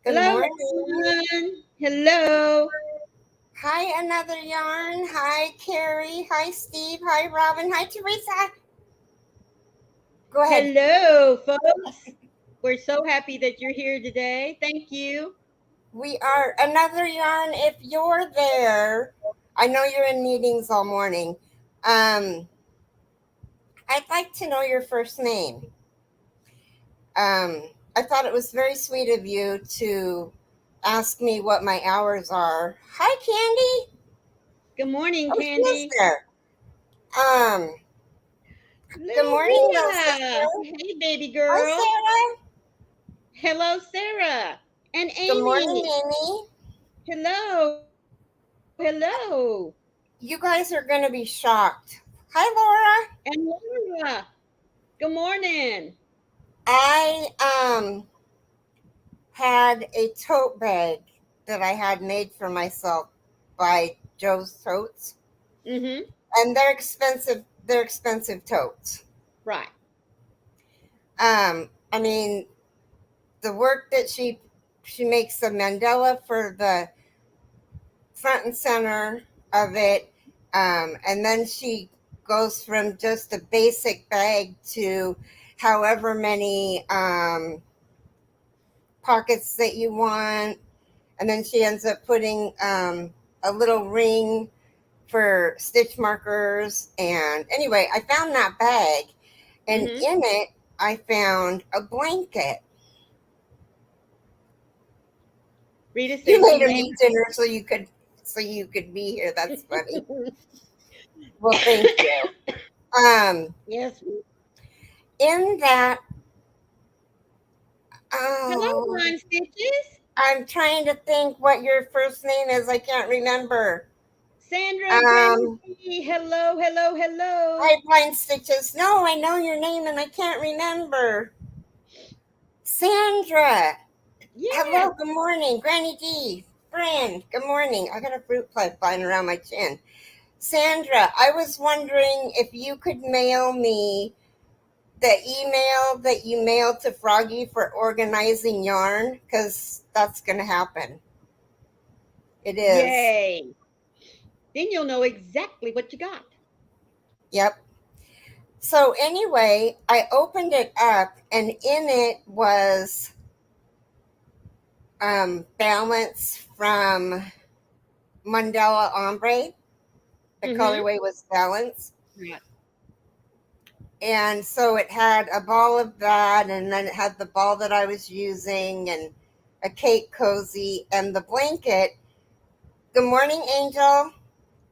Good Hello, morning. everyone. Hello. Hi, another yarn. Hi, Keri. Hi, Steve. Hi, Robin. Hi, Teresa. Go ahead. Hello, folks. We're so happy that you're here today. Thank you. We are another yarn. If you're there, I know you're in meetings all morning. Um, I'd like to know your first name. I thought it was very sweet of you to ask me what my hours are. Hi, Candy. Good morning, Oh, she is Candy. there. Um, good Little morning, little Rhea. sister. Hey, baby Hi, girl. Sarah. Hello, Sarah. And Good morning, Amy. Amy. Hello. Hello. You guys are going to be shocked. Hi, Laura. And Laura. Good morning. I had a tote bag that I had made for myself by Joe's Totes, Mm-hmm. and they're expensive. They're expensive totes. Right. I mean, the work that she makes the mandala for the front and center of it, and then she goes from just a basic bag to however many pockets that you want, and then she ends up putting a little ring for stitch markers. And anyway, I found that bag, and Mm-hmm. in it I found a blanket. Rita You says made she's her eat dinner so you could be here. That's funny. Amy. Well, thank you. Um, Yes. in that, Hello, oh, Ron Stitches. I'm trying to think what your first name is. I can't remember. Sandra and Granny Um, D. Hello, hello, hello. Pipeline Stitches. No, I know your name and I can't remember. Sandra. Yes. Hello, good morning. Granny D. Friend, good morning. I got a fruit fly flying around my chin. Sandra, I was wondering if you could mail me the email that you mailed to Froggy for organizing yarn, because that's going to happen. It is. Yay. Then you'll know exactly what you got. Yep. So anyway, I opened it up and in it was balance from Mandela Ombre. The Mm-hmm. colorway was balance. Right. And so it had a ball of that, and then it had the ball that I was using, and a cake cozy, and the blanket. Good morning, Angel.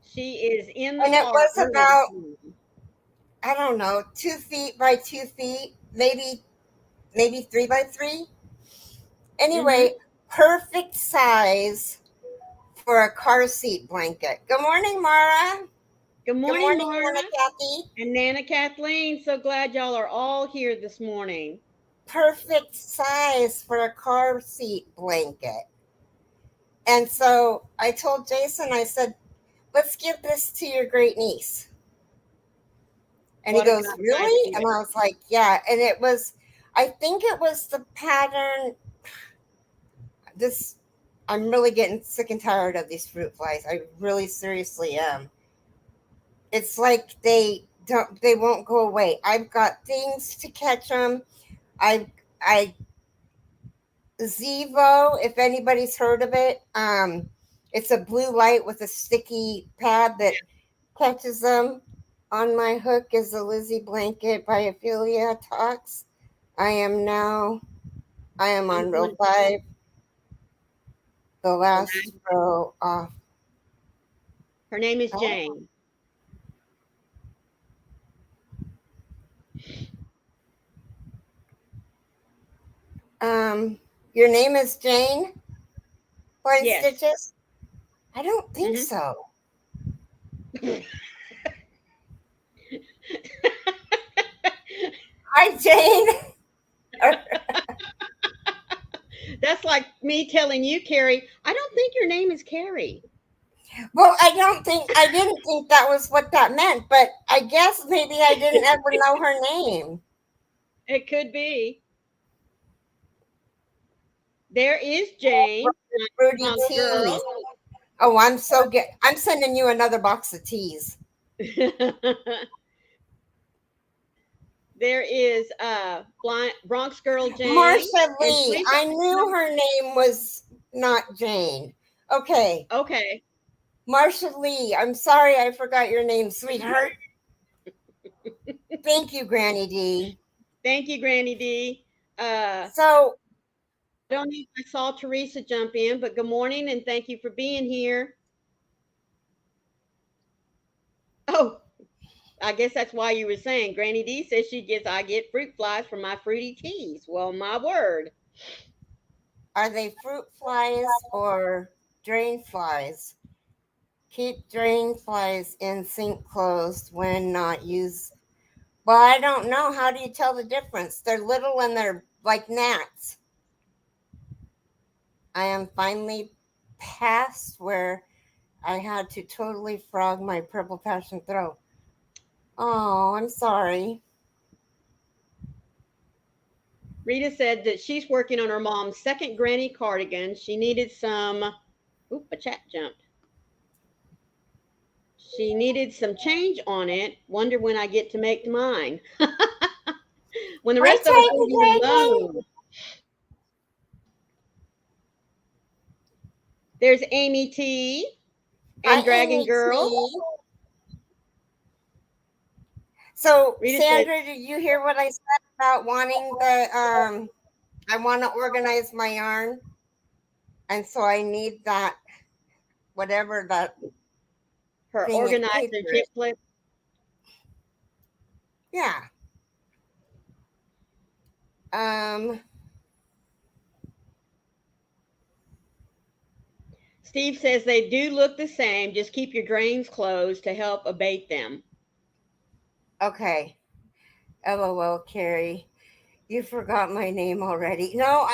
She is in the And it car was early this about, morning. I don't know, 2 feet by 2 feet, maybe 3 by 3. Mm-hmm. Anyway, perfect size for a car seat blanket. Good morning, Mara. Good Good morning, morning, Mara Nana Kathy. and Nana Kathleen. So glad y'all are all here this morning. Perfect size for a car seat blanket. And so I told Jason, I said, let's give this to your great niece. And he What a goes, nice really? And idea. I was like, yeah. And it was, I think it was the pattern. This, I'm really getting sick and tired of these fruit flies. I really seriously am. It's like they won't go away. I've got things to catch them. I Zevo, if anybody's heard of it, it's a blue light with a sticky pad that catches them. On my hook is a Lizzie blanket by Ophelia Talks. I am I'm on row going 5, the to. last row off. Her name is Oh, Jane. your name is Jane? Blind Yes. Stitches? I don't think Mm-hmm. so. Hi, Jane. That's like me telling you, Keri, I don't think your name is Keri. Well, I didn't think that was what that meant, but I guess maybe I didn't ever know her name. It could be. There is Jane, Fruity my teas. girl. Oh, I'm so good. I'm sending you another box of teas. There is Bronx girl Jane Marsha and Lee. Teresa. I knew her name was not Jane. Okay. Okay. Marsha Lee. I'm sorry I forgot your name, sweetheart. Thank you, Granny D. Thank you, Granny D. So, I don't know if I saw Teresa jump in, but good morning and thank you for being here. Oh, I guess that's why you were saying Granny D says I get fruit flies from my fruity teas. Well, my word. are they fruit flies or drain flies? Keep drain flies in sink closed when not used. Well, I don't know. How do you tell the difference? They're little and they're like gnats. I am finally past where I had to totally frog my purple passion throat. Oh, I'm sorry. Rita said that she's working on her mom's second granny cardigan. She needed some. Oop, a chat jumped. She needed some change on it. Wonder when I get to make mine. When the Hi, rest of us Titan leave you Dragon. alone. There's Amy T Hi, and Dragon Amy Girl. T. So, Rita said Sandra, did you hear what I said about wanting the I want to organize my yarn, and so I need that whatever that her thing of organizer paper chip is. clip. Yeah. Um. Steve says they do look the same. Just keep your drains closed to help abate them. Okay. LOL, Keri. You forgot my name already. No,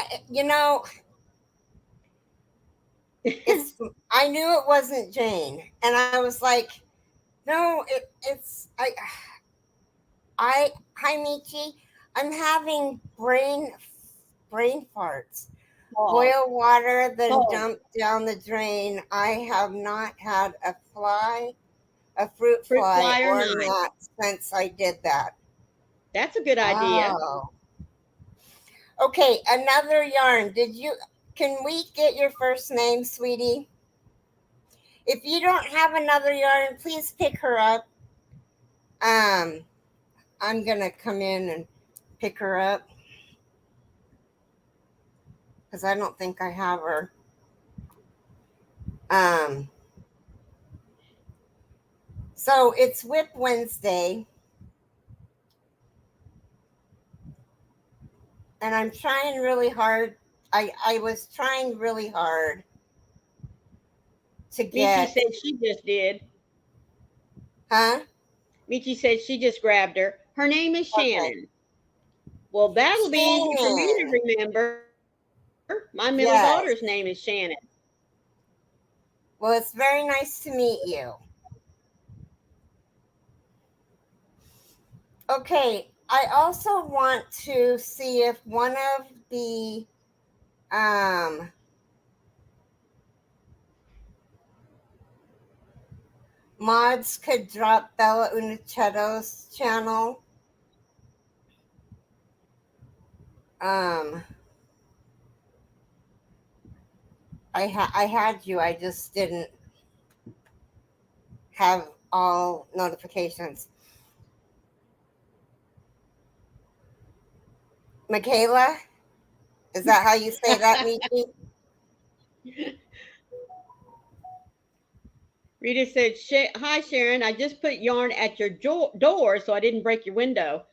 it's. I knew it wasn't Jane, and I was like, no, it's I. Hi, Michi. I'm having brain farts. Oh, Boil water, then oh, dump down the drain. I have not had a fruit fruit fly, fly or or not. gnat since I did that. That's a good idea. Oh. Okay, another yarn. Can we get your first name, sweetie? If you don't have another yarn, please pick her up. Um, I'm gonna come in and pick her up because I don't think I have her. Um, so it's Whip Wednesday, and I'm trying really hard. I was trying really hard to Michi get, said she just did. huh? Michi said she just grabbed her. Her name is Okay, Shannon. Well, that'll be easy for me to Shannon. remember. My middle daughter's Yes. name is Shannon. Well, it's very nice to meet you. Okay, I also want to see if one of the um, mods could drop Bella Uniceto's channel. Um, I had you. I just didn't have all notifications. Michaela, is that how you say that, Michi? Rita said, "Hi Sharon, I just put yarn at your door so I didn't break your window."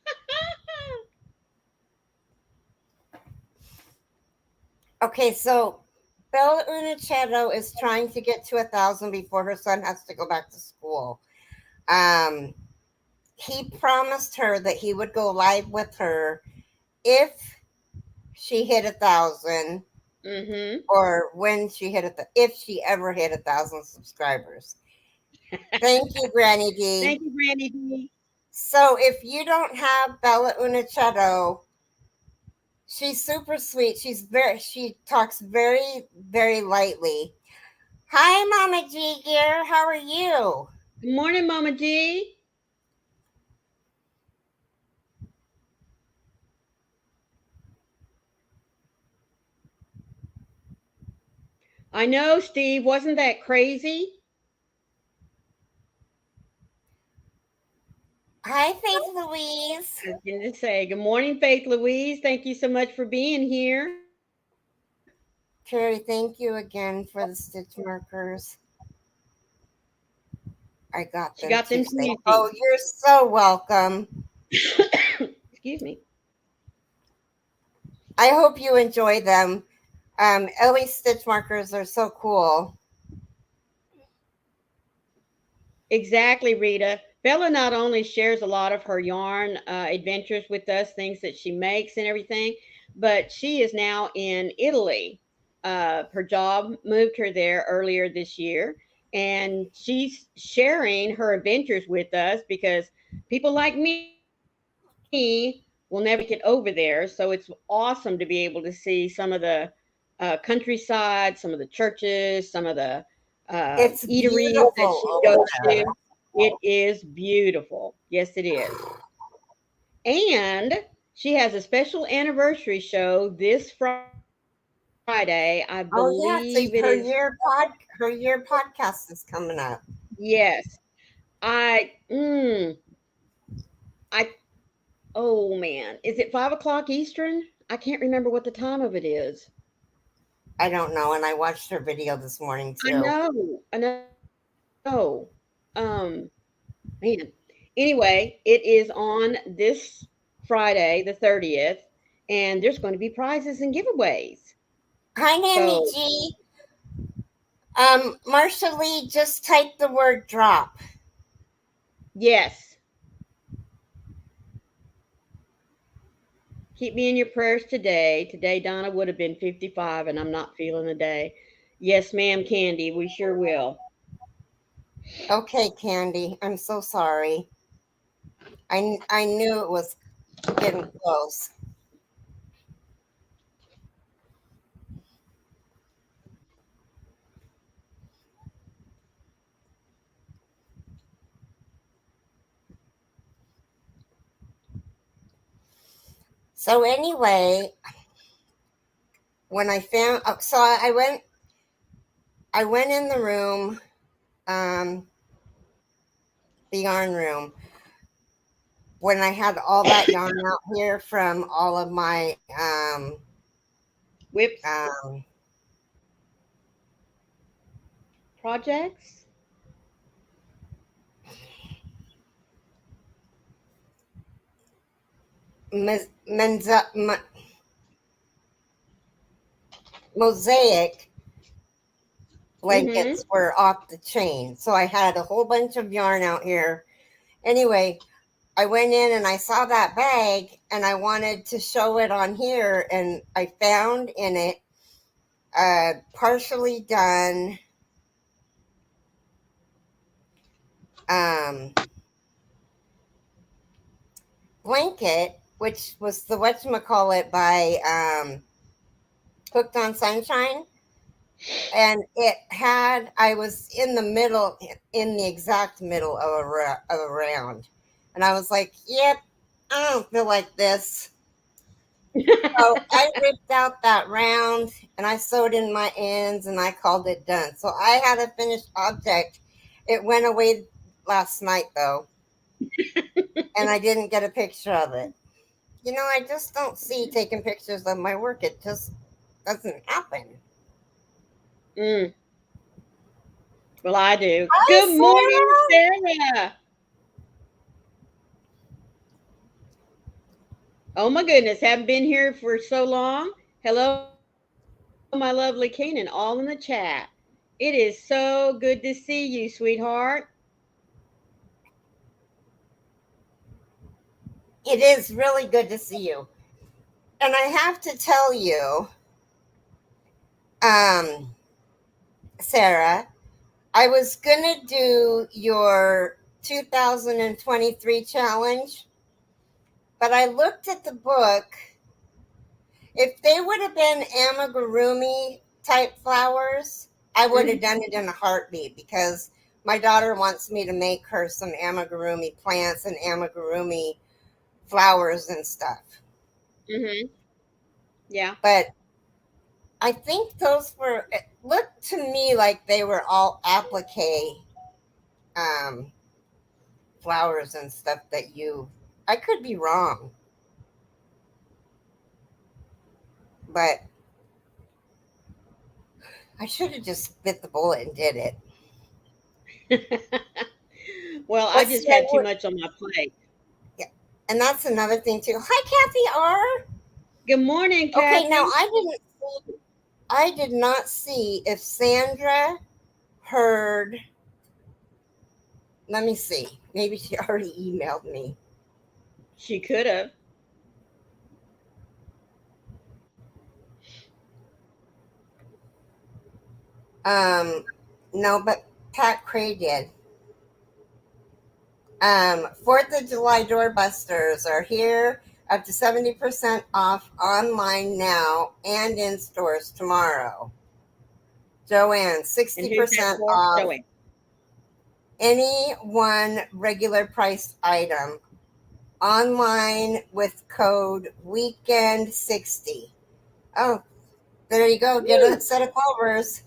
Okay, so Bella Uniceto is trying to get to 1,000 before her son has to go back to school. Um, he promised her that he would go live with her if she hit 1,000, Mm-hmm. or when she if she ever hit 1,000 subscribers. Thank you, Granny D. Thank you, Granny D. So if you don't have Bella Uniceto, She's super sweet. She talks very, very lightly. Hi, Mama G here. How are you? Good morning, Mama G. I know, Steve. Wasn't that crazy? Hi, Faith Louise. I was going to say, good morning, Faith Louise. Thank you so much for being here. Keri, thank you again for the stitch markers. I got She them got them Tuesday. Tuesday. Oh, you're so welcome. Excuse me. I hope you enjoy them. Ellie's stitch markers are so cool. Exactly, Rita. Bella not only shares a lot of her yarn adventures with us, things that she makes and everything, but she is now in Italy. Her job moved her there earlier this year, and she's sharing her adventures with us because people like me will never make it over there. So it's awesome to be able to see some of the countryside, some of the churches, some of the It's eateries that beautiful she over goes there. to. It is beautiful. Yes, it is. And she has a special anniversary show this Friday. I believe it Oh is. yeah, so her year podcast is coming up. Yes. I I oh man. Is it 5 o'clock Eastern? I can't remember what the time of it is. I don't know, and I watched her video this morning I too. know. I know. Man. Anyway, it is on this Friday, the 30th, and there's going to be prizes and giveaways. Hi, Nammy So, G. Marsha Lee, just type the word drop. yes, keep me in your prayers today. Today, Donna would have been 55, and I'm not feeling the day. Yes, ma'am, Candy, we sure will. Okay, Candy, I'm so sorry. I knew it was getting close. So anyway, when I found, so I went in the room, um, the yarn room, when I had all that yarn out here from all of my Whips, um, projects. menza, mosaic Mm-hmm. blankets were off the chain. So I had a whole bunch of yarn out here. Anyway, I went in and I saw that bag and I wanted to show it on here. And I found in it a partially done um, blanket, which was the whatchamacallit by Hooked on Sunshine. And it had, I was in the middle, in the exact middle of of a round. And I was like, yep, I don't feel like this. So I ripped out that round and I sewed in my ends and I called it done. So I had a finished object. It went away last night though, and I didn't get a picture of it. You know, I just don't see taking pictures of my work. It just doesn't happen. Mm, well, I do. Hi, Good morning, Sarah. Sarah. Oh my goodness, haven't been here for so long. Hello, my lovely Canaan, all in the chat. It is so good to see you, sweetheart. It is really good to see you. And I have to tell you, um, Sarah, I was going to do your 2023 challenge, but I looked at the book If they would have been amigurumi type flowers, I would have Mhm. done it in a heartbeat because my daughter wants me to make her some amigurumi plants and amigurumi flowers and stuff. Mhm. Yeah. But I think those were, it looked to me like they were all applique um, flowers and stuff that I could be wrong, but I should have just bit the bullet and did it. Well, I But just see, I had too would, much on my plate. yeah. And that's another thing too. Hi, Kathy R. Good morning, Okay, now Kathy. I did not see if Sandra heard. Let me see. Maybe she already emailed me. She could have. Um, no, but Pat Cray did. 4th of July doorbusters are here, up to 70% off online now and in stores tomorrow. Joanne, And who's that 60% for? off Joey. any one regular priced item online with code weekend60. Oh, there you go. Get a Woo. set of clovers.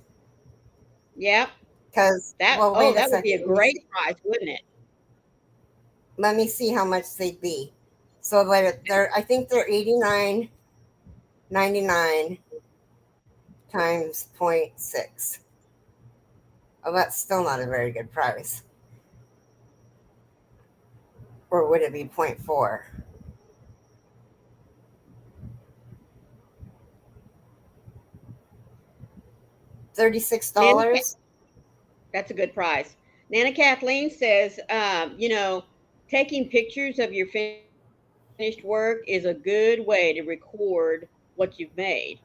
Yep. Because, well, wait a That would be second. a great price, wouldn't it? Let me see how much they'd be. So I think they're 89.99 times 0.6. Oh, that's still not a very good price. Or would it be 0.4? Nana, $36? that's a good price. Nana Kathleen says, taking pictures of your finished work is a good way to record what you've made.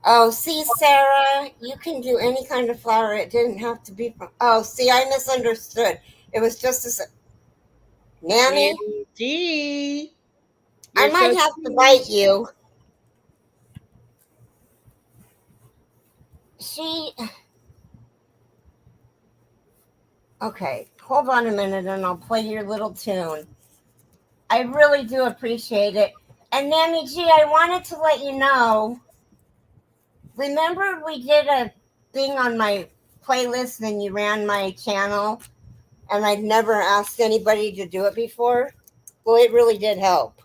Oh, see, Sarah, you can do any kind of flower. It didn't have to be from. Oh, see, I misunderstood. It was just as. Nanny, Nanny G, I you're might so have to sweet. bite you. She. Okay, hold on a minute and I'll play your little tune. I really do appreciate it. And Nanny G, I wanted to let you know. Remember, we did a thing on my playlist and you ran my channel, and I'd never asked anybody to do it before? Well, it really did help.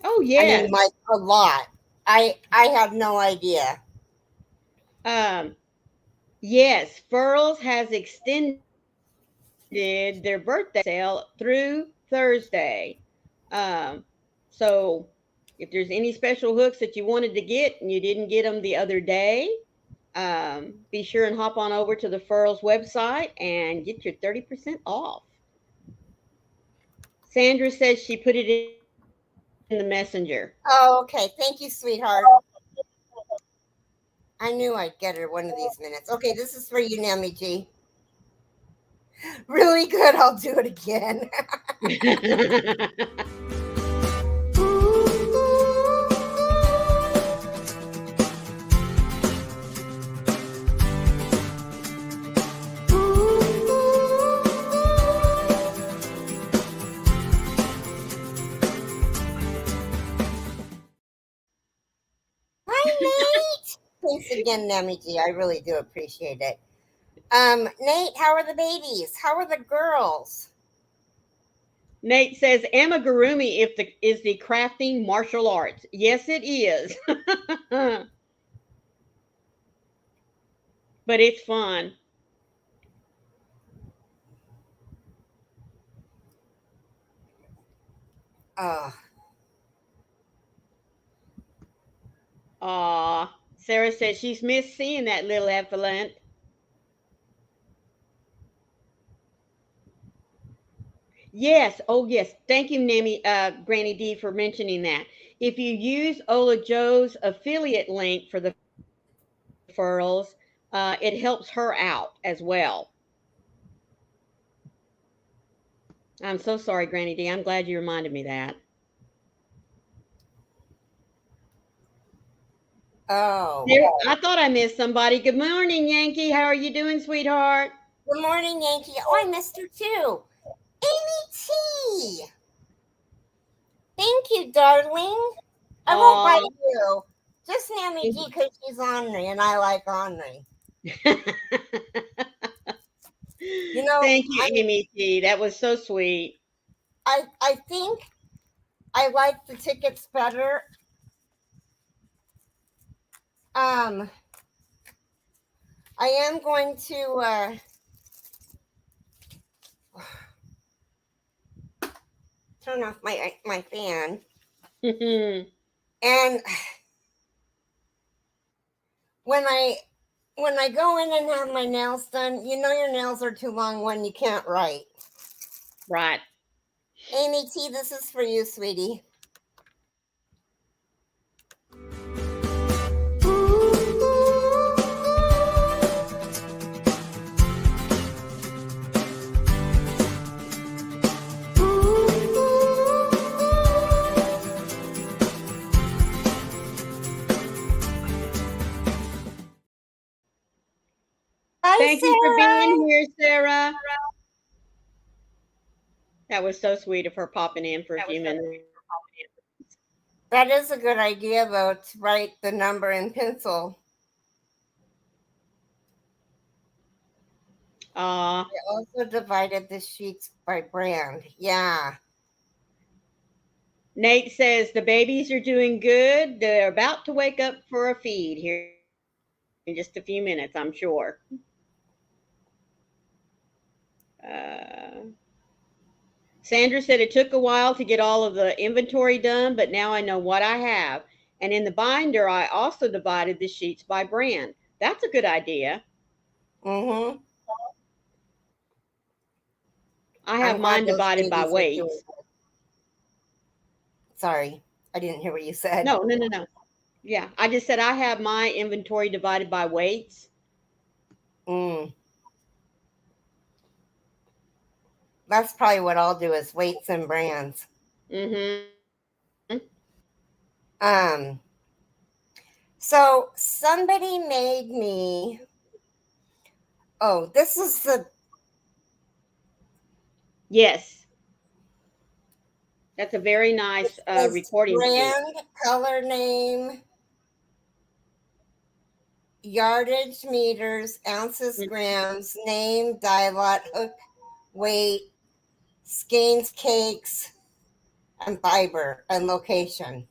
Oh I mean, yes. like a lot. I had no idea. Um, yes, Furls has extended their birthday sale through Thursday. Um, so if there's any special hooks that you wanted to get and you didn't get them the other day, be sure and hop on over to the Furls website and get your 30% off. Sandra says she put it in the messenger. Oh, okay. Thank you, sweetheart. I knew I'd get her one of these minutes. Okay, this is for you, Nami G. Really good. I'll do it again. Hi, Nate. Thanks again, Nami G. I really do appreciate it. Nate, how are the babies? How are the girls? Nate says amigurumi is the crafting martial arts. Yes, it is. But it's fun. Oh, Aw. Sarah says she's missed seeing that little effluent. Yes. Oh, yes. Thank you, Granny D, for mentioning that. If you use Ola Joe's affiliate link for the furls, it helps her out as well. I'm so sorry, Granny D. I'm glad you reminded me that. Oh, There, I thought I missed somebody. Good morning, Yankee. How are you doing, sweetheart? good morning, Yankee. Oh, I missed her too. Amy T. Thank you, darling. I won't bite Oh, you. Just Amy G because she's ornery and I like ornery. You know, thank you, Amy T. That was so sweet. I think I like the tickets better. I am going to turn off my fan. And when I go in and have my nails done, you know your nails are too long when you can't write. Right. Amy T, this is for you, sweetie. Bye, Thank you for Sarah. being here, Sarah. That was so sweet of her popping in for a few minutes. That is a good idea, though, to write the number in pencil. Aw. I also divided the sheets by brand. Yeah. Nate says the babies are doing good. They're about to wake up for a feed here in just a few minutes, I'm sure. Sandra said it took a while to get all of the inventory done, but now I know what I have. And in the binder, I also divided the sheets by brand. That's a good idea. Mm-hmm. I have I'm glad mine those divided by babies are doing weights. good. Sorry, I didn't hear what you said. No. Yeah, I just said I have my inventory divided by weights. Mm. That's probably what I'll do is weights and brands. Mm-hmm. Um, so somebody made me. Oh, this is the Yes. That's a very nice this recording sheet. brand, color name, yardage meters, ounces, grams, name, die lot, hook, weight, skeins, cakes, and fiber and location.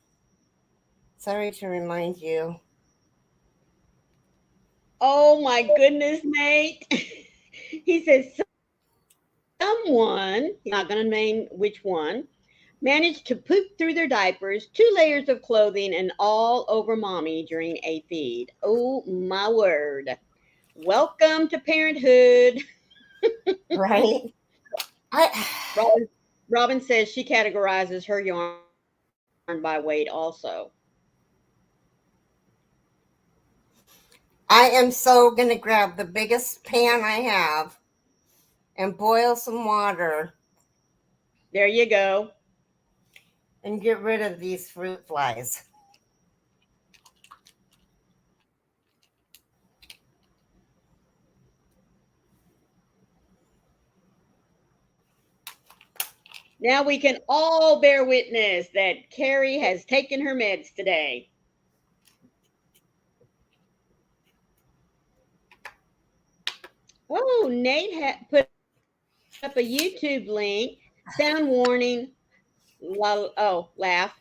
Sorry to remind you. Oh my goodness, Nate. He says someone, he's not going to name which one, managed to poop through their diapers, 2 layers of clothing, and all over mommy during a feed. Oh my word. Welcome to parenthood. Right? I Robin says she categorizes her yarn by weight also. I am so gonna grab the biggest pan I have and boil some water There you go. and get rid of these fruit flies. Now we can all bear witness that Keri has taken her meds today. Oh, Nate put up a YouTube link. Sound warning. Laugh.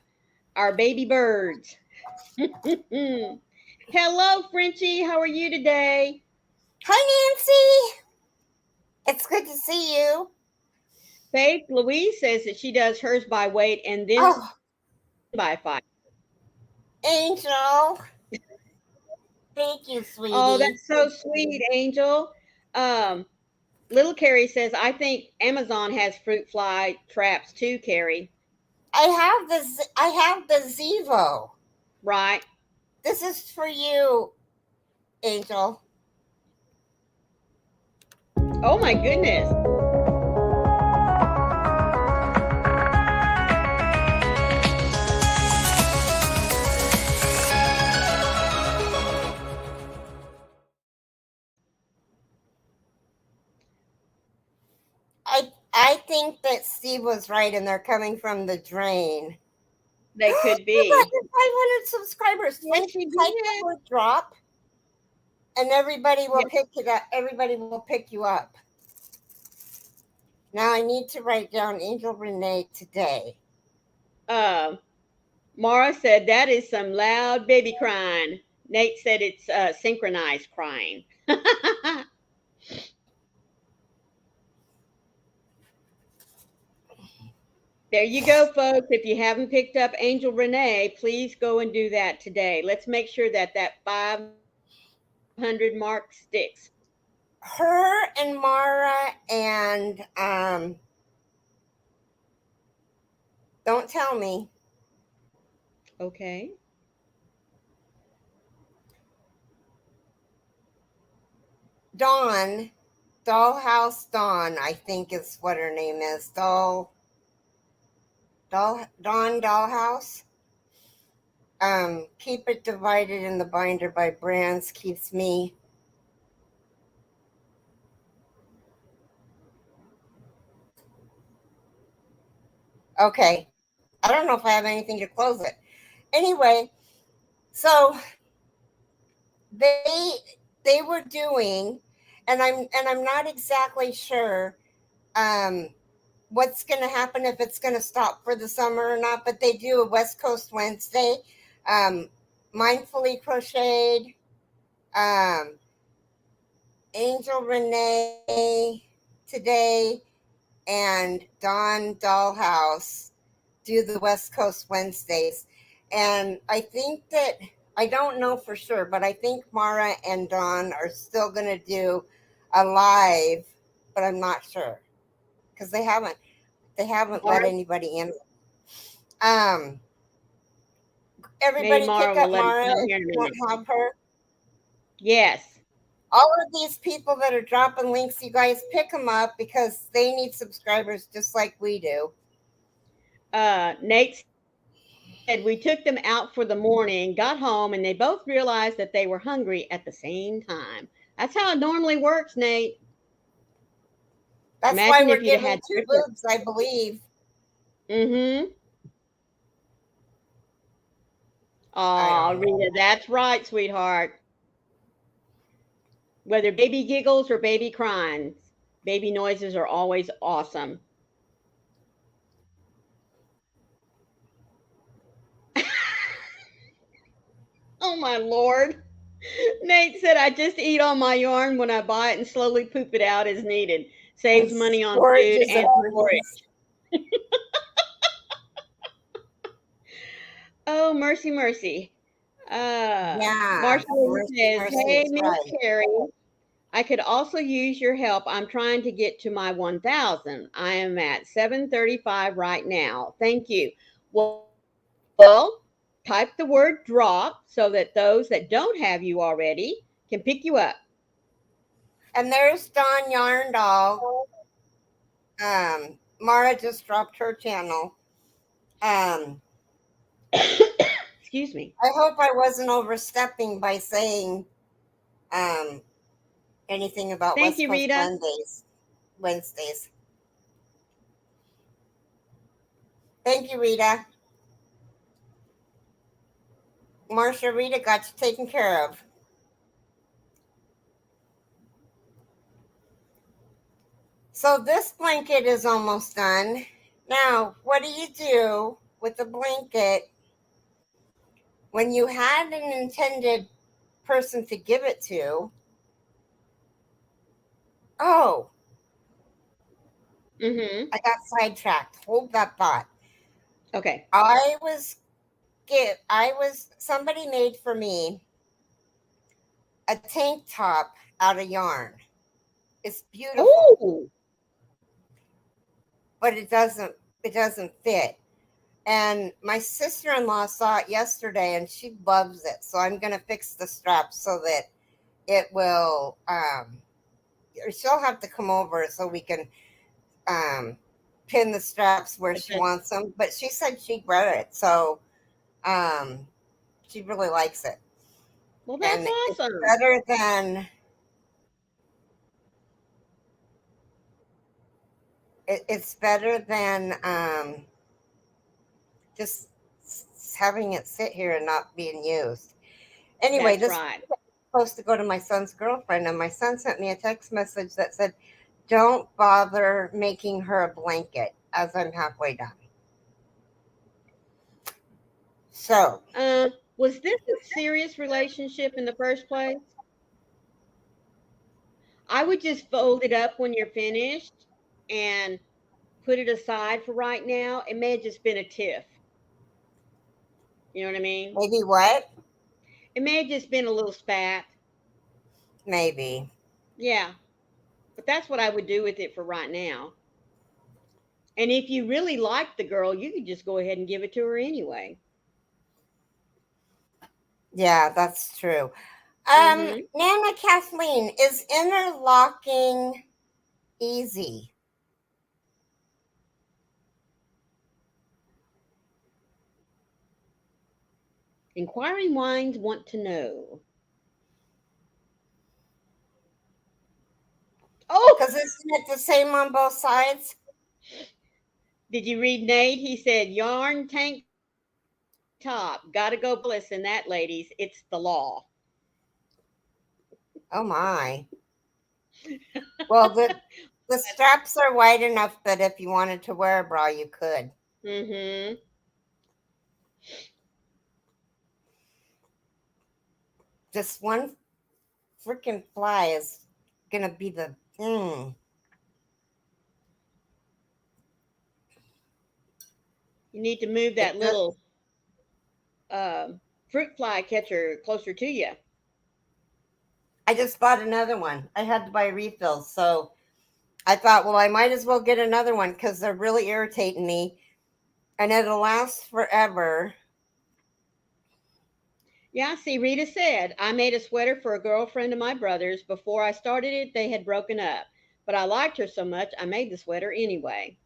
Our baby birds. Hello, Frenchie. How are you today? Hi, Nancy. It's good to see you. Faith Louise says that she does hers by weight and then Oh, by fiber. Angel. Thank you, Oh, sweetie. that's so sweet, Angel. Little Keri says, I think Amazon has fruit fly traps too, Keri. I have the Zevo. Right? This is for you, Angel. Oh my goodness. I think that Steve was right, and they're coming from the drain. They could You got be. your 500 subscribers. Yes, When she you type the did. word drop, and everybody will Yes. pick it up. Everybody will pick you up. Now I need to write down Angel Renee today. Uh, Mara said that is some loud baby crying. Nate said it's synchronized crying. There you go, folks. If you haven't picked up Angel Renee, please go and do that today. Let's make sure that that 500 mark sticks. Her and Mara and don't tell me. Okay. Dawn, Dollhouse Dawn, I think is what her name is. Dawn Dollhouse. Keep it divided in the binder by brands keeps me. Okay. I don't know if I have anything to close it. Anyway, so they were doing, and I'm not exactly sure what's going to happen, if it's going to stop for the summer or not, but they do a West Coast Wednesday, mindfully crocheted, um, Angel Renee today, and Dawn Dollhouse do the West Coast Wednesdays. And I think that, I don't know for sure, but I think Mara and Dawn are still going to do a live, but I'm not sure because they haven't let Mara, anybody in. Um, maybe everybody Mara pick will up let us Mara know if here in you a don't minute. have her. Yes. All of these people that are dropping links, you guys pick them up because they need subscribers just like we do. Nate said we took them out for the morning, got home, and they both realized that they were hungry at the same time. That's how it normally works, Nate. That's why Imagine if we're you'd giving had 2 breakfast. boobs, I believe. Mm-hmm. I Aw, don't know. Rita, that's right, sweetheart. Whether baby giggles or baby crying, baby noises are always awesome. Oh my Lord. Nate said, I just eat all my yarn when I buy it and slowly poop it out as needed. And Saves money on storage food is a and storage. breeze. Oh, mercy, mercy. Yeah, Marshall Mercy, says, Mercy hey, is Miss right. Keri, I could also use your help. I'm trying to get to my 1,000. I am at 735 right now. Thank you. Well, type the word drop so that those that don't have you already can pick you up. And there's Dawn Yarn Dog. Mara just dropped her channel. Um, Excuse me. I hope I wasn't overstepping by saying um, anything about Thank West you, Coast Rita. Wednesdays. Thank you, Rita. Marsha, Rita got you taken care of. So this blanket is almost done. Now, what do you do with the blanket when you had an intended person to give it to? Oh, Mm-hmm. I got sidetracked. Hold that thought. Okay. Somebody made for me a tank top out of yarn. It's beautiful, Oh, but it doesn't fit. And my sister-in-law saw it yesterday and she loves it. So I'm going to fix the straps so that it will she'll have to come over so we can pin the straps where she okay. wants them, but she said she'd wear it, so um she really likes it. Well, that's And it's awesome. better than it's better than just having it sit here and not being used. Anyway, That's this right. was supposed to go to my son's girlfriend, and my son sent me a text message that said, "Don't bother making her a blanket," as I'm halfway done. So Was this a serious relationship in the first place? I would just fold it up when you're finished and put it aside for right now. It may have just been a tiff. You know what I mean? maybe what? It may have just been a little spat. Maybe. Yeah, but that's what I would do with it for right now. And if you really like the girl, you could just go ahead and give it to her anyway. Yeah, that's true. Mm-hmm. Nana Kathleen, is interlocking easy? Inquiring minds want to know. Oh, Because isn't it the same on both sides? did you read Nate? He said yarn tank top. Gotta go balance in that, ladies. It's the law. Oh my. Well, the straps are wide enough that if you wanted to wear a bra, you could. Mm-hmm. Just one freaking fly is gonna be the. You need to move It that does, little fruit fly catcher closer to you. I just bought another one. I had to buy refills, so I thought, well, I might as well get another one because they're really irritating me, and it'll last forever. Yeah, see, Rita said, I made a sweater for a girlfriend of my brother's. Before I started it, they had broken up. But I liked her so much, I made the sweater anyway.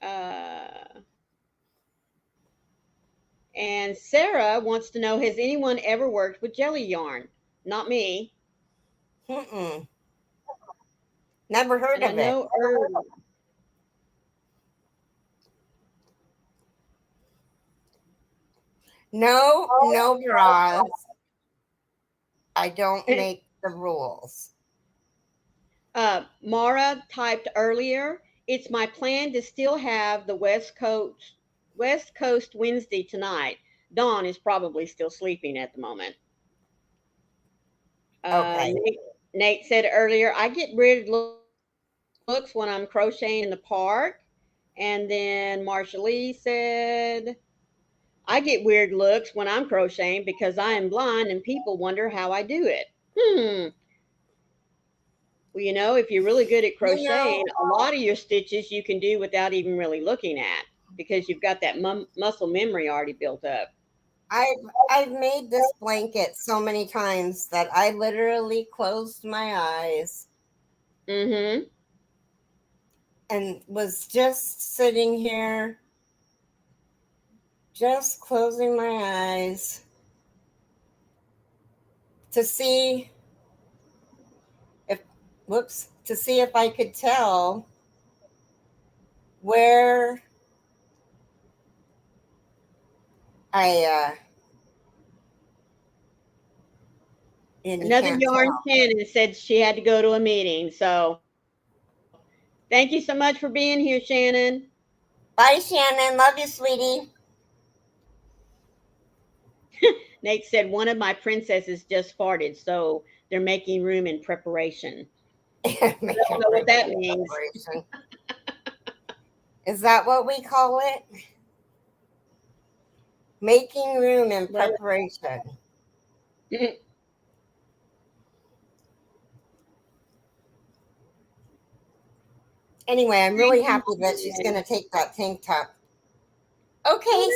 Uh, and Sarah wants to know, has anyone ever worked with jelly yarn? Not me. Mm-mm. Never heard And I of it. know No, no bras. I don't make the rules. Mara typed earlier, it's my plan to still have the West Coast Wednesday tonight. Dawn is probably still sleeping at the moment. Okay. Nate said earlier, I get weird looks when I'm crocheting in the park. And then Marsha Lee said, I get weird looks when I'm crocheting because I am blind and people wonder how I do it. Well, if you're really good at You know, crocheting, a lot of your stitches you can do without even really looking at because you've got that muscle memory already built up. I've made this blanket so many times that I literally closed my eyes Mm-hmm. and was just sitting here, just closing my eyes to see if, whoops, to see if I could tell where I, and you Another can't yarn tell. Shannon said she had to go to a meeting. So thank you so much for being here, Shannon. Bye, Shannon. Love you, sweetie. Nate said one of my princesses just farted, so they're making room in preparation. I don't Making know what room that in means. preparation. Is that what we call it? Making room in Well, preparation. Anyway, I'm really happy that she's going to take that tank top. Okay,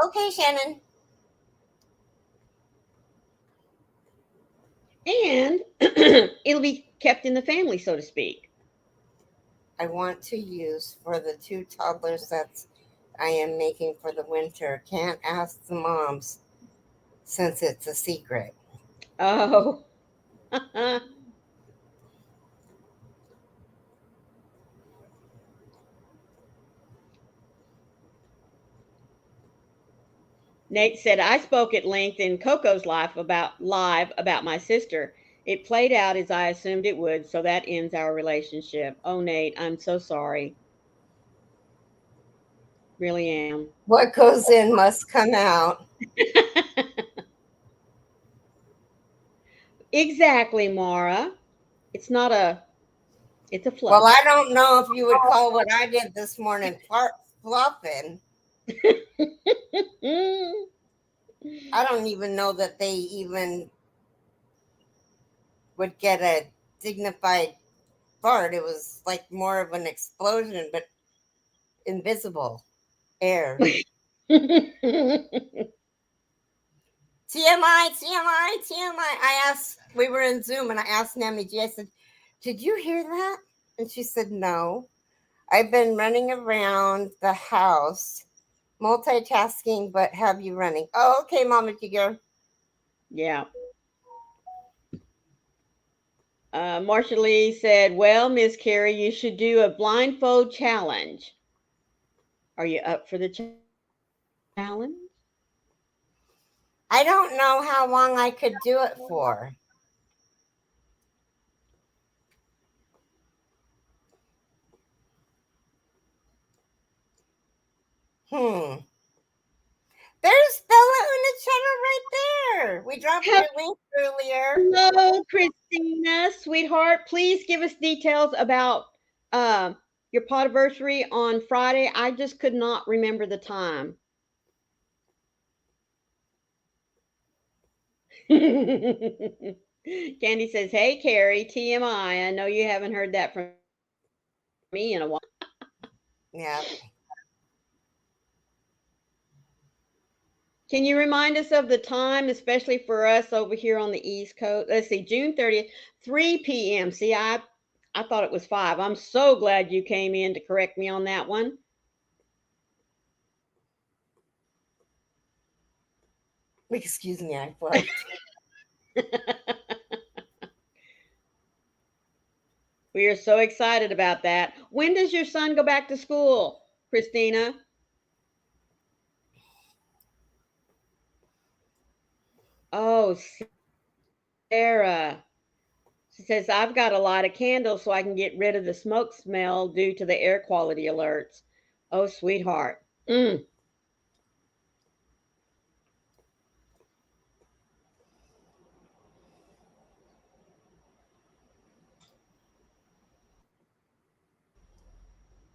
okay, Shannon. and it'll be kept in the family, so to speak. I want to use for the two toddler sets I am making for the winter. Can't ask the moms since it's a secret. Oh, Nate said, I spoke at length in Coco's live about my sister. It played out as I assumed it would, so that ends our relationship. Oh, Nate, I'm so sorry. Really am. What goes in must come out. Exactly, Mara. It's not a, it's a Well, fluff. I don't know if you would call what I did this morning fluffing. I don't even know that they even would get a dignified fart. It was like more of an explosion, but invisible air. TMI, TMI, TMI. I asked, we were in Zoom and I asked Nammy G, I said, did you hear that? And she said, no. I've been running around the house, multitasking, but have you running? Oh, okay, Mama Tiger. Yeah. Marsha Lee said, well, Miss Keri, you should do a blindfold challenge. Are you up for the challenge? I don't know how long I could do it for. Hmm. There's Bella in the channel right there. We dropped your link earlier. Hello, Christina, sweetheart. Please give us details about your podiversary on Friday. I just could not remember the time. Candy says, hey, Keri, TMI. I know you haven't heard that from me in a while. Yeah. Can you remind us of the time, especially for us over here on the East Coast? Let's see, June 30th, 3 p.m. See, I thought it was 5. I'm so glad you came in to correct me on that one. Excuse me, I flubbed. We are so excited about that. When does your son go back to school, Christina? Oh, Sarah. She says, I've got a lot of candles so I can get rid of the smoke smell due to the air quality alerts. Oh, sweetheart. Mm.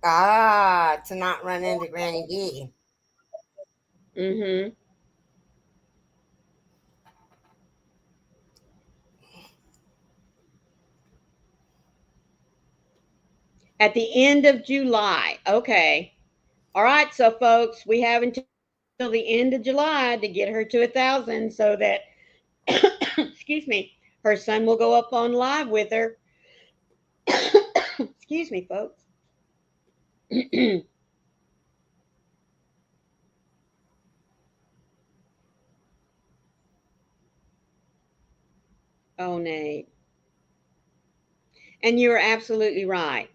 Ah, to not run into Granny D. Mm-hmm. At the end of July. Okay. All right. So, folks, we have until the end of July to get her to 1,000 so that, excuse me, her son will go up on live with her. Excuse me, folks. Oh, Nate. And you're absolutely right.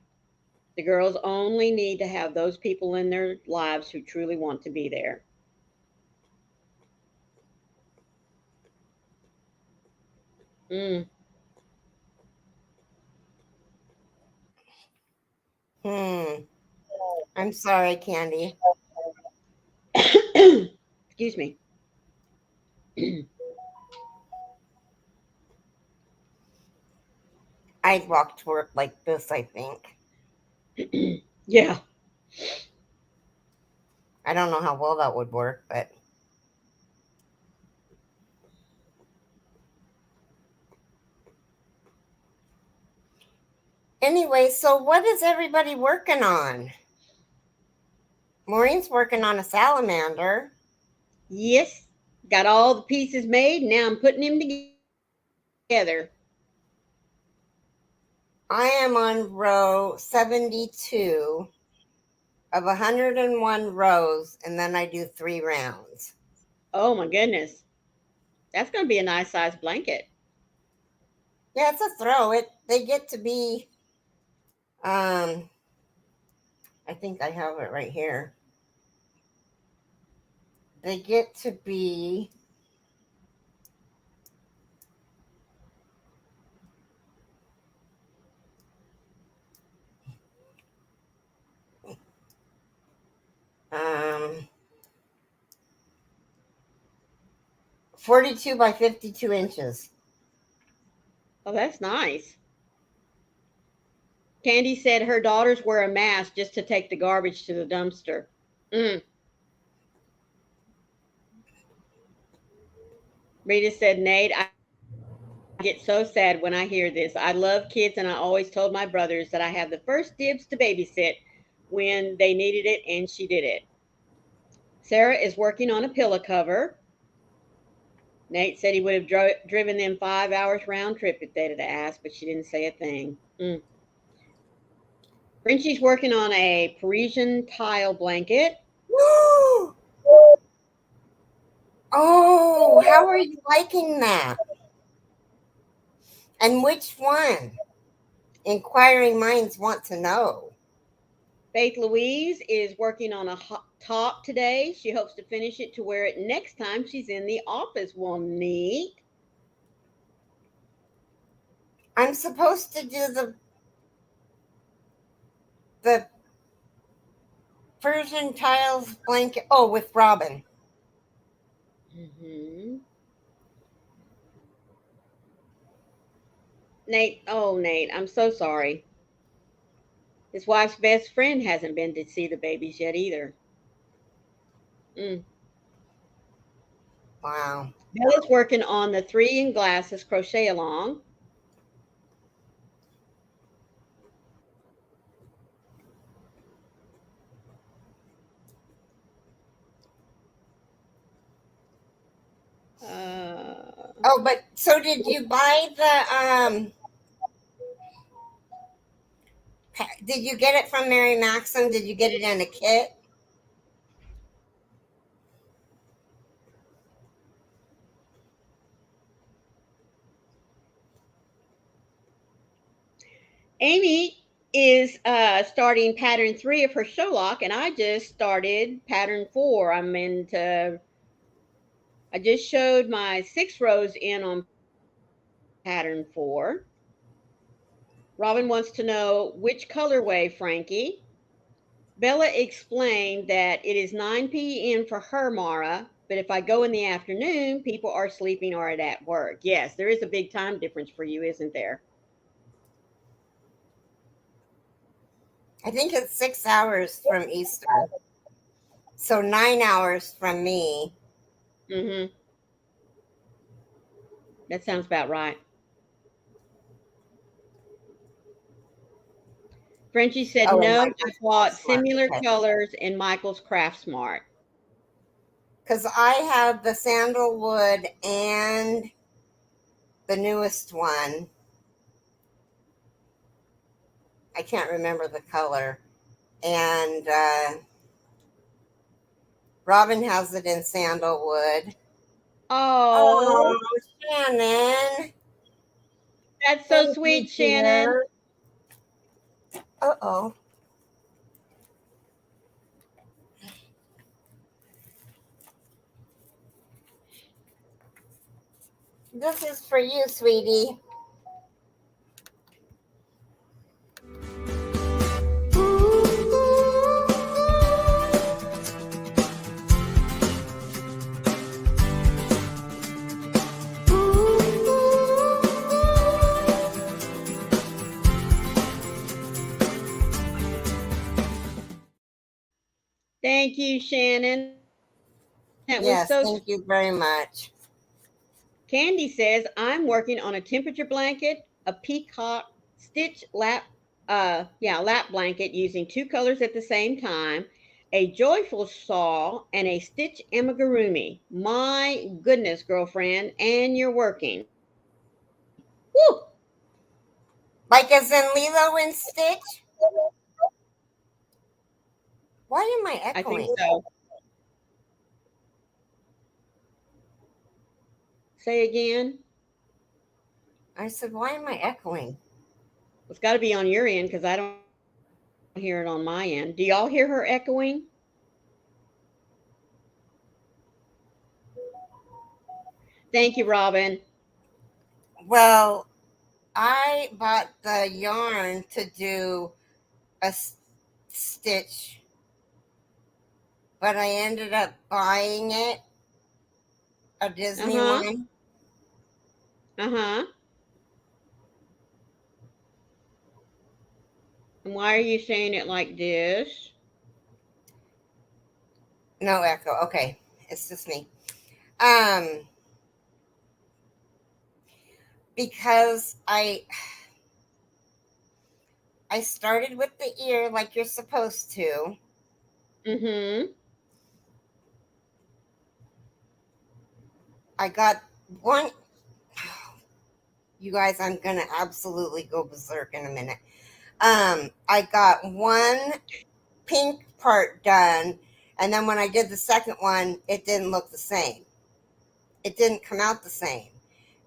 The girls only need to have those people in their lives who truly want to be there. Mm. I'm sorry, Candy. Excuse me. I'd walk to work like this, I think. Yeah. I don't know how well that would work, but anyway, so what is everybody working on? Maureen's working on a salamander. Yes. Got all the pieces made. Now I'm putting them together. I am on row 72 of 101 rows, and then I do 3 rounds. Oh my goodness. That's going to be a nice size blanket. Yeah, it's a throw. They get to be I think I have it right here. they get to be um, 42 by 52 inches. Oh, that's nice. Candy said her daughters wear a mask just to take the garbage to the dumpster. Mm. Rita said, Nate, I get so sad when I hear this. I love kids, and I always told my brothers that I have the first dibs to babysit when they needed it, and she did it. Sarah is working on a pillow cover. Nate said he would have driven them 5 hours round trip if they'd have asked, but she didn't say a thing. Mm. Frenchie's working on a Parisian tile blanket. Oh, how are you liking that? And which one? Inquiring minds want to know. Faith Louise is working on a top today. She hopes to finish it to wear it next time she's in the office. Well, neat. I'm supposed to do the Persian tiles blanket. Oh, with Robin. Mm-hmm. Nate, oh, Nate, I'm so sorry. His wife's best friend hasn't been to see the babies yet either. Mm. Wow. Bella's working on the 3 in glasses crochet along. Oh, but so did you buy the did you get it from Mary Maxim? Did you get it in a kit? Amy is starting pattern 3 of her Sherlock, and I just started pattern 4. I just showed my 6 rows in on pattern 4. Robin wants to know which colorway, Frankie. Bella explained that it is 9 p.m. for her, Mara, but if I go in the afternoon, people are sleeping or at work. Yes, there is a big time difference for you, isn't there? I think it's 6 hours from Eastern. So 9 hours from me. Mm-hmm. That sounds about right. Frenchie said, Oh, and no, I Michael's bought Smart. similar Okay. colors in Michael's Craft Smart. Because I have the sandalwood and the newest one. I can't remember the color. And Robin has it in sandalwood. Oh, Oh, Shannon. that's so Thank sweet, you, Shannon. dear. Uh-oh. This is for you, sweetie. Thank you, Shannon. That was Yes, so thank you very much. Candy says, I'm working on a temperature blanket, a peacock stitch lap blanket using 2 colors at the same time, a joyful shawl, and a stitch amigurumi. My goodness, girlfriend, and you're working. Woo! Like as in Lilo and Stitch? Why am I I think echoing? so. Say again. I said, why am I echoing? It's got to be on your end because I don't hear it on my end. Do y'all hear her echoing? Thank you, Robin. Well, I bought the yarn to do a stitch, but I ended up buying it, a Uh Disney huh. one. Uh huh. And why are you saying it like this? No echo. Okay, it's just me. Um, because I started with the ear like you're supposed to. Mm I got one. You guys, I'm gonna absolutely go berserk in a minute. I got one pink part done, and then when I did the second one, it didn't look the same. It didn't come out the same.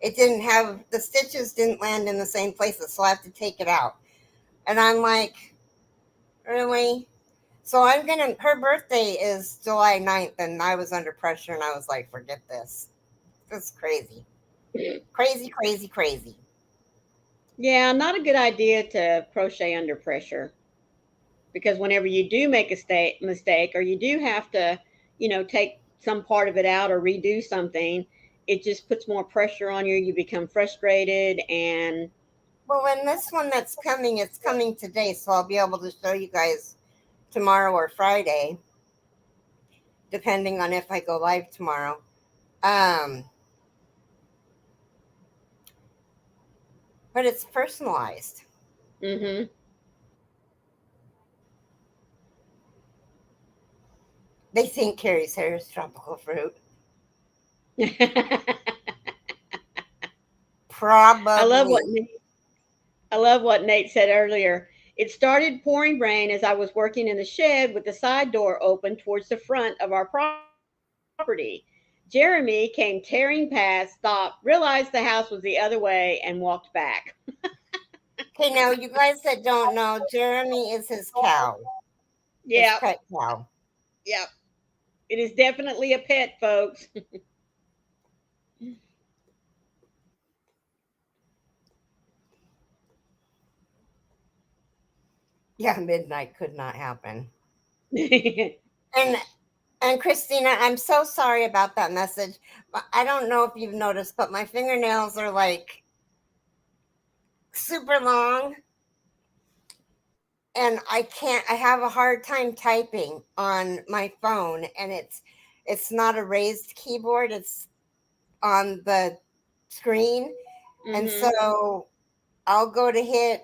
It didn't have the stitches didn't land in the same places, so I have to take it out. And I'm like, really? So I'm gonna. Her birthday is July 9th, and I was under pressure, and I was like, forget this. This is crazy, hmm. crazy, crazy, crazy. Yeah, not a good idea to crochet under pressure because whenever you do make a mistake or you do have to, take some part of it out or redo something, it just puts more pressure on you. You become frustrated and Well, and this one that's coming, it's coming today, so I'll be able to show you guys tomorrow or Friday, depending on if I go live tomorrow. Um, but it's personalized. mm-hmm. They think Keri's hair is tropical fruit. I love what Probably. I love what Nate said earlier. It started pouring rain as I was working in the shed with the side door open towards the front of our property. Jeremy came tearing past, stopped, realized the house was the other way, and walked back. Okay, now you guys that don't know, Jeremy is his cow, his Yep, pet cow. yep. It is definitely a pet, folks. Yeah, midnight could not happen. And and Christina, I'm so sorry about that message. I don't know if you've noticed, but my fingernails are like super long, and I have a hard time typing on my phone, and it's not a raised keyboard, it's on the screen. And hmm so I'll go to hit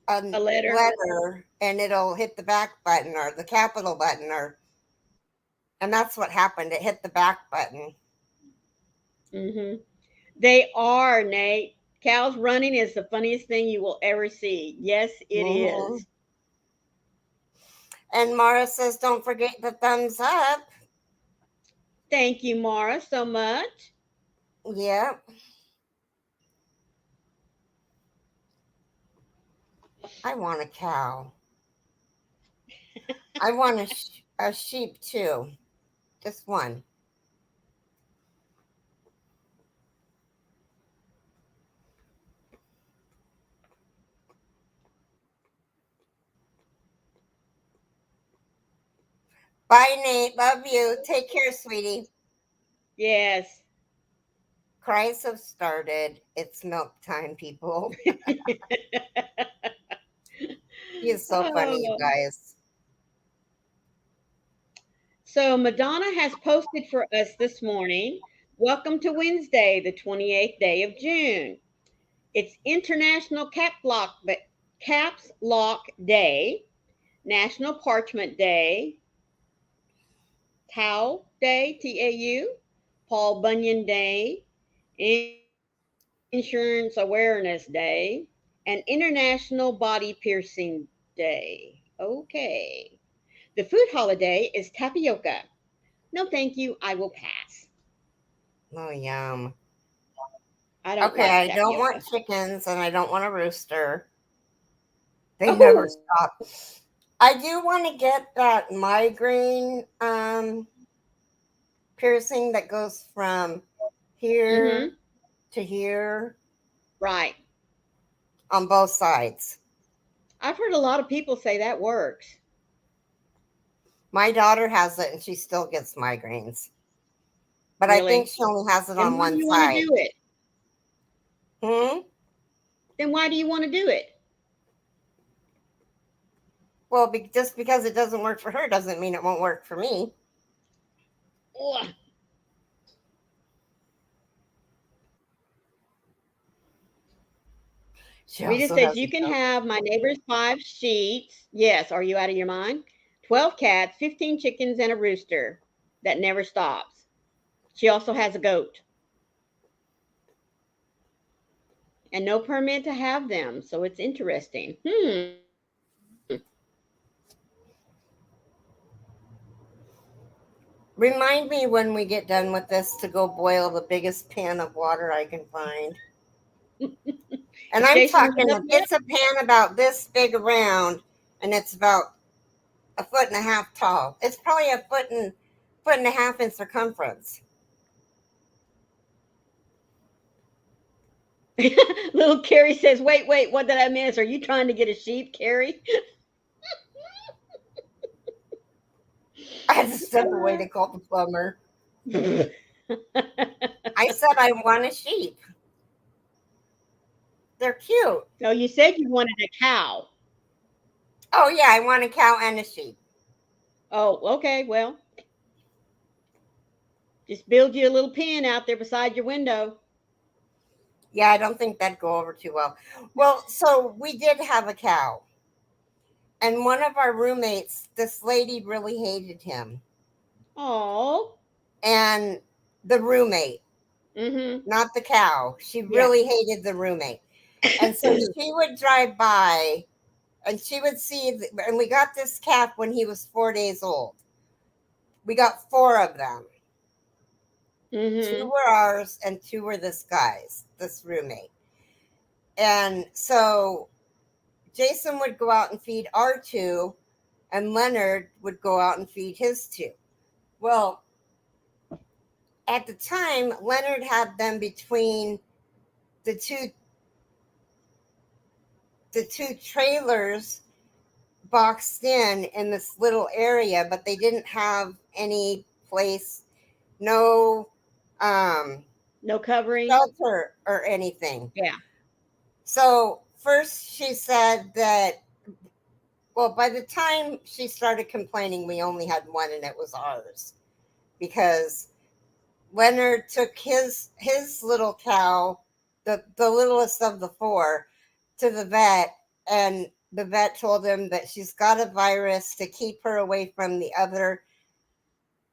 a A letter. letter and it'll hit the back button or the capital button, or and that's what happened. It hit the back button. hmm They are, Nate. Cows running is the funniest thing you will ever see. Yes, it Hmm. is. And Mara says, don't forget the thumbs up. Thank you, Mara, so much. Yep. I want a cow. I want a sheep too. Just one. Bye, Nate. Love you. Take care, sweetie. Yes. Cries have started. It's milk time, people. He is so funny, you Oh. guys. So Madonna has posted for us this morning. Welcome to Wednesday, the 28th day of June. It's International Caps Lock Day, National Parchment Day, Tau Day, TAU, Paul Bunyan Day, Insurance Awareness Day, and International Body Piercing Day. Okay. The food holiday is tapioca. No, thank you. I will pass. Oh, yum. I don't Okay, like I don't tapioca. want chickens and I don't want a rooster. They never Oh, stop. I do want to get that migraine piercing that goes from here Mm-hmm. to here Right. on both sides. I've heard a lot of people say that works. My daughter has it and she still gets migraines. But I think Really. she only has it Then on why do one you want to side. do it? Hmm? Then why do you want to do it? Well, just because it doesn't work for her doesn't mean it won't work for me. Ugh. She Rita also says has you a can goat. have my neighbor's 5 sheets. Yes, are you out of your mind? 12 cats, 15 chickens, and a rooster that never stops. She also has a goat and no permit to have them. So it's interesting. Remind me when we get done with this to go boil the biggest pan of water I can find. And Is I'm Jason talking, getting up yet? it's a pan about this big around and it's about a foot and a half tall. It's probably a foot and a half in circumference. Little Keri says, wait, what did I miss? Are you trying to get a sheep, Keri? I had to step away to call the plumber. I said I want a sheep. They're cute. No, you said you wanted a cow. Oh yeah, I want a cow and a sheep. Oh, okay. Well, just build you a little pen out there beside your window. Yeah, I don't think that'd go over too well. Well, so we did have a cow. And one of our roommates, this lady really hated him. Oh. And the roommate, Mm-hmm. not the cow. She Yeah. really hated the roommate. And so she would drive by and she would see, and we got this calf when he was 4 days old. We got four of them. Two Mm-hmm. were ours and two were this guy's, this roommate. And so Jason would go out and feed our two, and Leonard would go out and feed his two. Well, at the time, Leonard had them between the two trailers boxed in this little area, but they didn't have any place, no No covering. shelter or anything. Yeah. So first she said that, well, by the time she started complaining, we only had one and it was ours because Leonard took his little cow, the littlest of the four, to the vet, and the vet told him that she's got a virus to keep her away from the other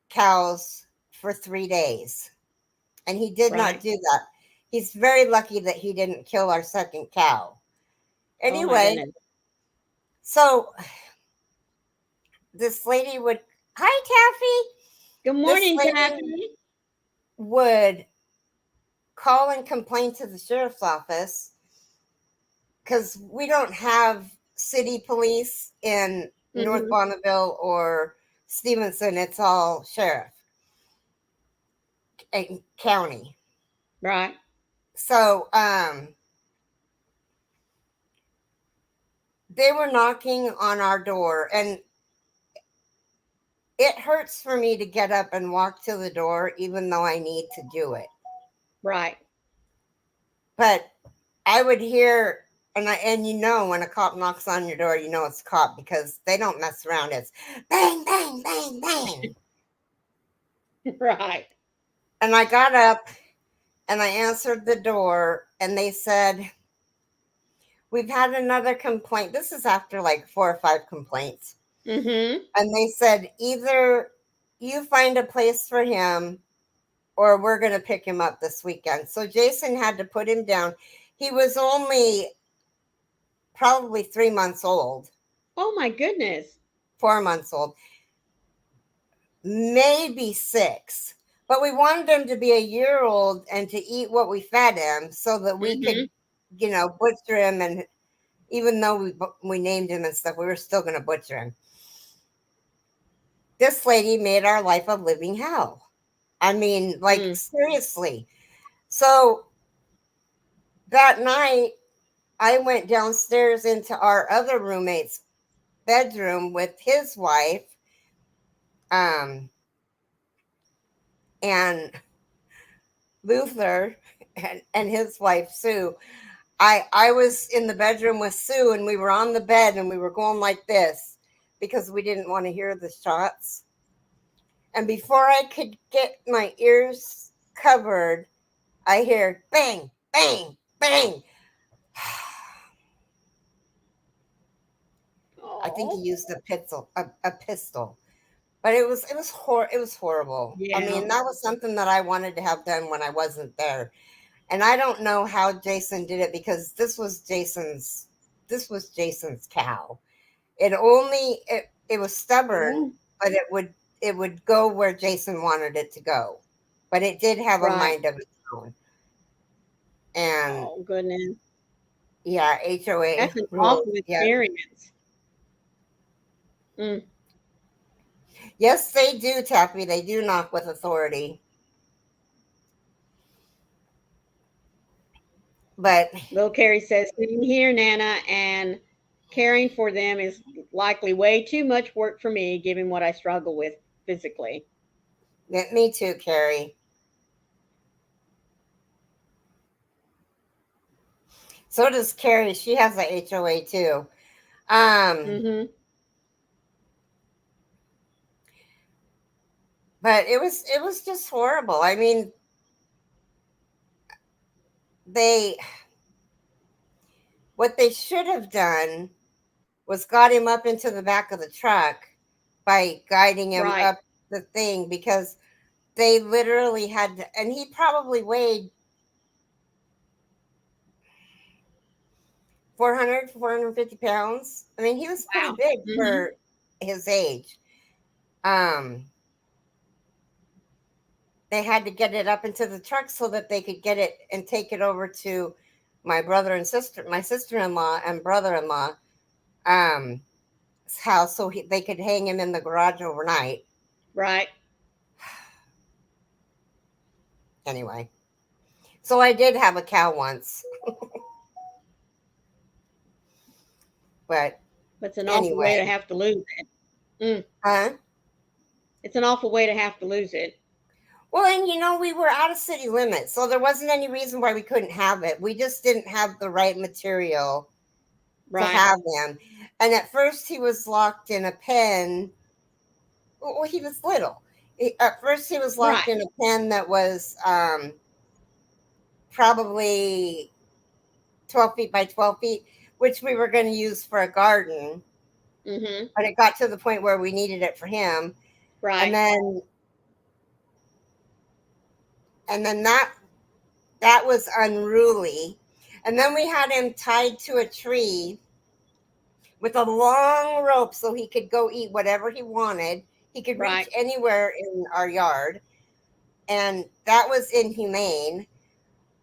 cows for 3 days. And he did not Right. do that. He's very lucky that he didn't kill our second cow. Oh my Anyway, goodness. so this lady would, hi, Taffy. Good This morning, lady Taffy. would call and complain to the sheriff's office because we don't have city police in North Mm-hmm. Bonneville or Stevenson. It's all sheriff and county. Right. So they were knocking on our door, and it hurts for me to get up and walk to the door, even though I need to do it. Right. But I would hear, and you know when a cop knocks on your door, you know it's a cop because they don't mess around. It's bang, bang, bang, bang. Right. And I got up and I answered the door, and they said, we've had another complaint. This is after like 4 or 5 complaints. Mm-hmm. And they said, either you find a place for him or we're going to pick him up this weekend. So Jason had to put him down. He was only probably 3 months old, Oh my goodness. 4 months old, maybe 6. But we wanted him to be a year old and to eat what we fed him so that we Mm-hmm. could, butcher him. And even though we named him and stuff, we were still going to butcher him. This lady made our life a living hell. I mean, like, Mm. seriously. So that night, I went downstairs into our other roommate's bedroom with his wife, um, and Luther and his wife Sue. I was in the bedroom with Sue, and we were on the bed and we were going like this because we didn't want to hear the shots. And before I could get my ears covered, I hear bang, bang, bang. I think he Oh, used a pistol. But it was horrible. I yeah. mean, that was something that I wanted to have done when I wasn't there. And I don't know how Jason did it because this was Jason's cow. It was stubborn, Yeah. but it would go where Jason wanted it to go. But it did have a Right. mind of its own. And Oh, goodness. yeah, HOA That's an rules. awful Yeah. experience. Mm. Yes, they do, Taffy. They do knock with authority. But Little Carrie says, sitting here, Nana, and caring for them is likely way too much work for me, given what I struggle with physically. me too, Keri. So does Keri. She has a HOA too. Um, Mm-hmm. but it was just horrible. I mean, they what they should have done was got him up into the back of the truck by guiding him Right. up the thing because they literally had to, and he probably weighed 450 pounds. I mean, he was pretty Wow. big Mm-hmm. for his age. Um, they had to get it up into the truck so that they could get it and take it over to my sister-in-law and brother-in-law, um, house so they could hang him in the garage overnight. Right. Anyway, so I did have a cow once, but It's an awful way to anyway, have to lose it. Mm. huh? It's an awful way to have to lose it. Well, and we were out of city limits, so there wasn't any reason why we couldn't have it. We just didn't have the right material to Right. have him. And at first, he was locked in a pen. Well, he was little. At first, he was locked Right. in a pen that was probably 12 feet by 12 feet, which we were going to use for a garden. Mm-hmm. But it got to the point where we needed it for him. And Right. then, that was unruly. And then we had him tied to a tree with a long rope so he could go eat whatever he wanted. He could reach Right. anywhere in our yard. And that was inhumane.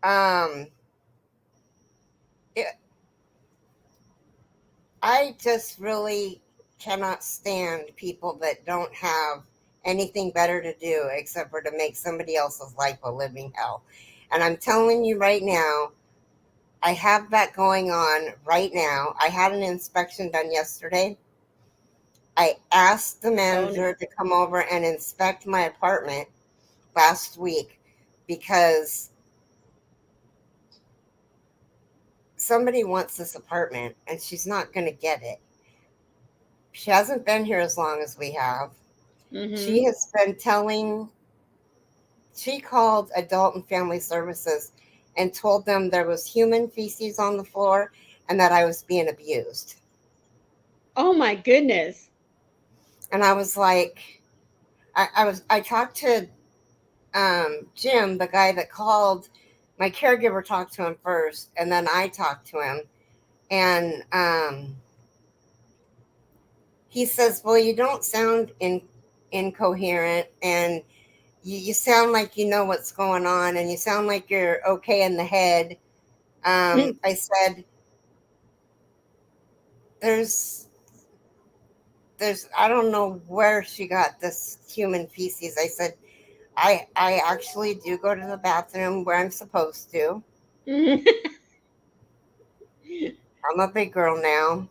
Um, it, I just really cannot stand people that don't have anything better to do except for to make somebody else's life a living hell. And I'm telling you right now, I have that going on right now. I had an inspection done yesterday. I asked the Oh, no. manager to come over and inspect my apartment last week because somebody wants this apartment and she's not going to get it. She hasn't been here as long as we have. Mm-hmm. She has been she called Adult and Family Services and told them there was human feces on the floor and that I was being abused. Oh my goodness. And I was like, I talked to Jim, the guy that called. My caregiver talked to him first, and then I talked to him. And he says, "Well, you don't sound incoherent, and you sound like you know what's going on, and you sound like you're okay in the head." I said, "There's, I don't know where she got this human feces." I said, I actually do go to the bathroom where I'm supposed to. I'm a big girl now.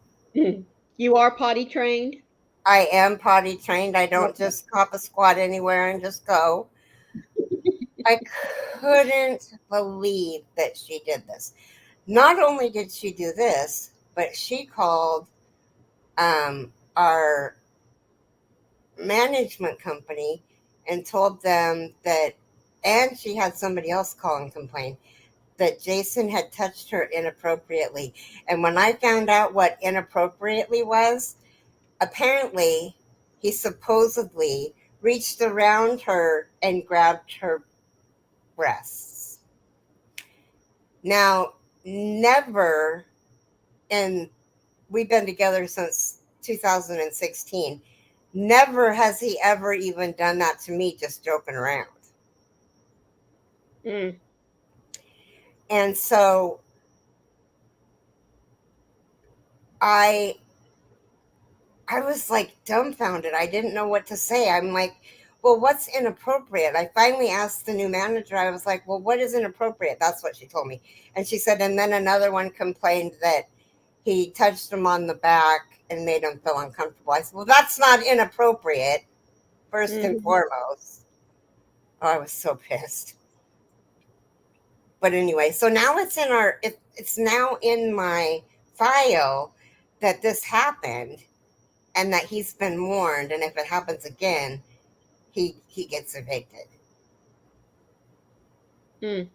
You are potty trained? I am potty trained. I don't Okay. just hop a squat anywhere and just go. I couldn't believe that she did this. Not only did she do this, but she called our management company and told them that, and she had somebody else call and complain that Jason had touched her inappropriately. And when I found out what inappropriately was, apparently he supposedly reached around her and grabbed her breasts. Now, never, and we've been together since 2016, never has he ever even done that to me, just joking around. Mm. And so I I was like dumbfounded. I didn't know what to say. I'm like, well, what's inappropriate? I finally asked the new manager. I was like, well, what is inappropriate? That's what she told me. And she said, and then another one complained that he touched him on the back and made him feel uncomfortable. I said, well, that's not inappropriate, first and Mhm. foremost. Oh, I was so pissed. But anyway, so now it's now in my file that this happened and that he's been warned, and if it happens again, he gets evicted. Mm.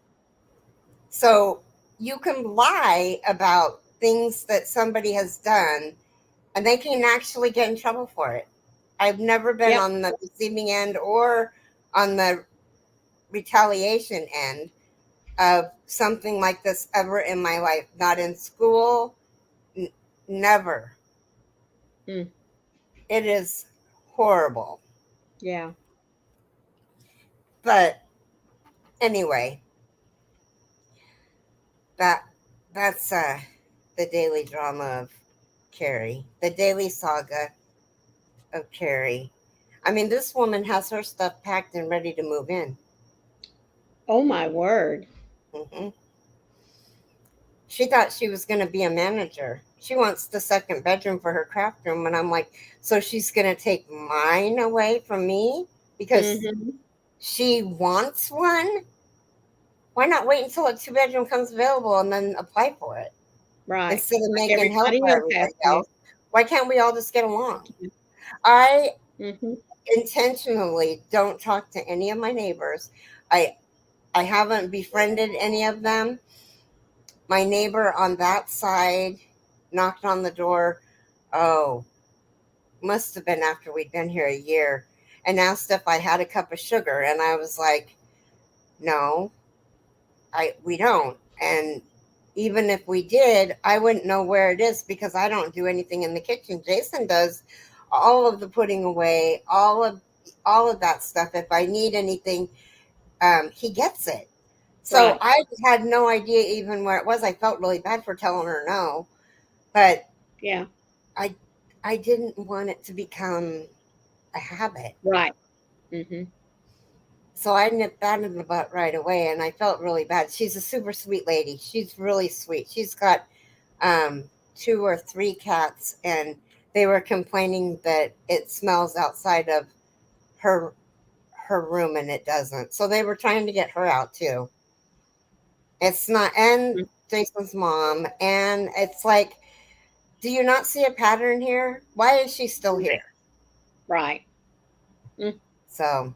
So you can lie about things that somebody has done, and they can actually get in trouble for it. I've never been Yep. on the receiving end or on the retaliation end of something like this ever in my life. Not in school, n- never. Mm. It is horrible. Yeah. But anyway, that that's the daily drama of Keri, the daily saga of Keri. I mean, this woman has her stuff packed and ready to move in. Oh my word. Hmm. She thought she was going to be a manager. She wants the second bedroom for her craft room. And I'm like, so she's going to take mine away from me because Mhm. she wants one? Why not wait until a two-bedroom comes available and then apply for it Right. instead of Like making hell everybody for else has everybody to. else? Why can't we all just get along? I Mhm. intentionally don't talk to any of my neighbors. I I haven't befriended any of them. My neighbor on that side knocked on the door. Oh, must have been after we'd been here a year, and asked if I had a cup of sugar, and I was like, no, I we don't. And even if we did, I wouldn't know where it is because I don't do anything in the kitchen. Jason does all of the putting away, all of that stuff. If I need anything, he gets it. So Right. I had no idea even where it was. I felt really bad for telling her no, but Yeah. I I didn't want it to become a habit. Right. Mhm. So I nipped that in the butt right away, and I felt really bad. She's a super sweet lady. She's really sweet. She's got two or three cats, and they were complaining that it smells outside of her her room, and it doesn't. So they were trying to get her out too. It's not, and Mm. Jason's mom, and it's like, do you not see a pattern here? Why is she still Right. here? Right. Mm. So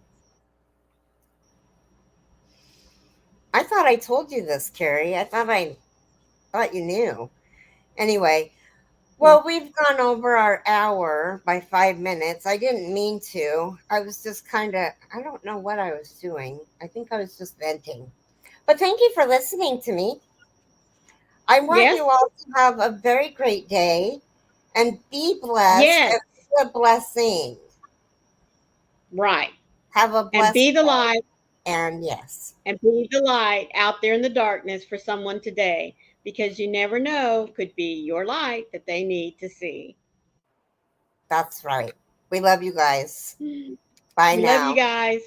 I thought I told you this, Keri. I thought you knew. Anyway, Mm. well, we've gone over our hour by 5 minutes. I didn't mean to. I was just kind of, I don't know what I was doing. I think I was just venting. But thank you for listening to me. I want Yes. you all to have a very great day and be blessed Yes. and be a blessing. Right. Have a And blessed be the day. light And yes, and be the light out there in the darkness for someone today because you never know could be your light that they need to see. that's right. We love you guys. We Bye love you now. guys.